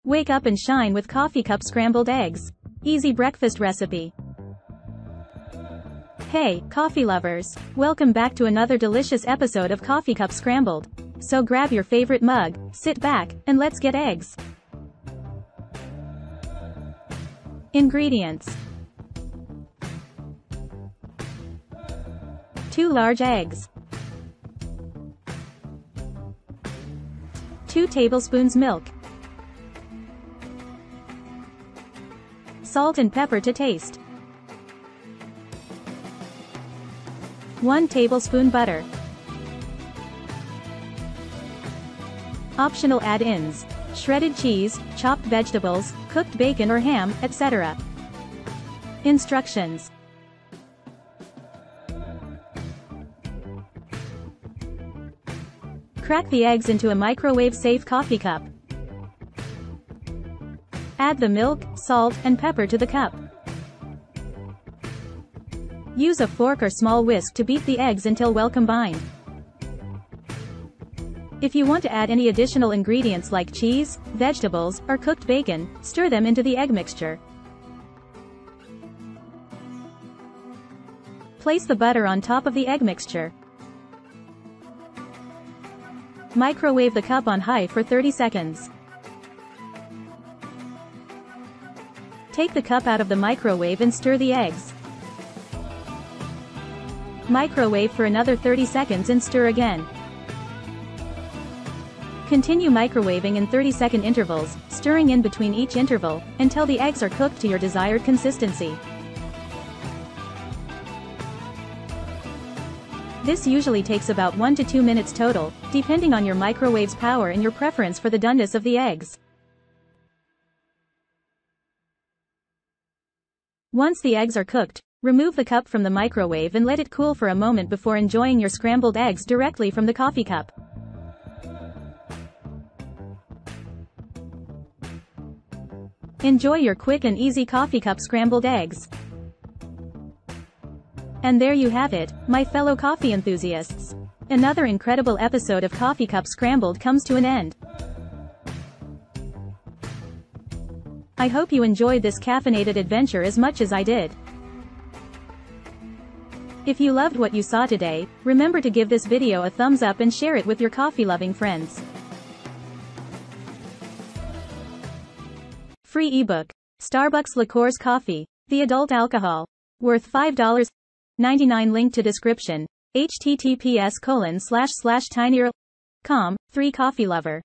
Wake up and shine with Coffee Cup Scrambled Eggs. Easy breakfast recipe. Hey, coffee lovers! Welcome back to another delicious episode of Coffee Cup Scrambled. So grab your favorite mug, sit back, and let's get eggs. Ingredients: 2 large eggs, 2 tablespoons milk, salt and pepper to taste, 1 tablespoon butter. Optional add-ins: shredded cheese, chopped vegetables, cooked bacon or ham, etc. Instructions: crack the eggs into a microwave-safe coffee cup. Add the milk, salt, and pepper to the cup. Use a fork or small whisk to beat the eggs until well combined. If you want to add any additional ingredients like cheese, vegetables, or cooked bacon, stir them into the egg mixture. Place the butter on top of the egg mixture. Microwave the cup on high for 30 seconds. Take the cup out of the microwave and stir the eggs. Microwave for another 30 seconds and stir again. Continue microwaving in 30-second intervals, stirring in between each interval, until the eggs are cooked to your desired consistency. This usually takes about 1 to 2 minutes total, depending on your microwave's power and your preference for the doneness of the eggs. Once the eggs are cooked, remove the cup from the microwave and let it cool for a moment before enjoying your scrambled eggs directly from the coffee cup. Enjoy your quick and easy coffee cup scrambled eggs. And there you have it, my fellow coffee enthusiasts. Another incredible episode of Coffee Cup Scrambled comes to an end. I hope you enjoyed this caffeinated adventure as much as I did. If you loved what you saw today, remember to give this video a thumbs up and share it with your coffee-loving friends. Free ebook: Starbucks Liqueurs Coffee, the adult alcohol, worth $5.99. Link to description. https://tinyurl.com. 3 Coffee Lover.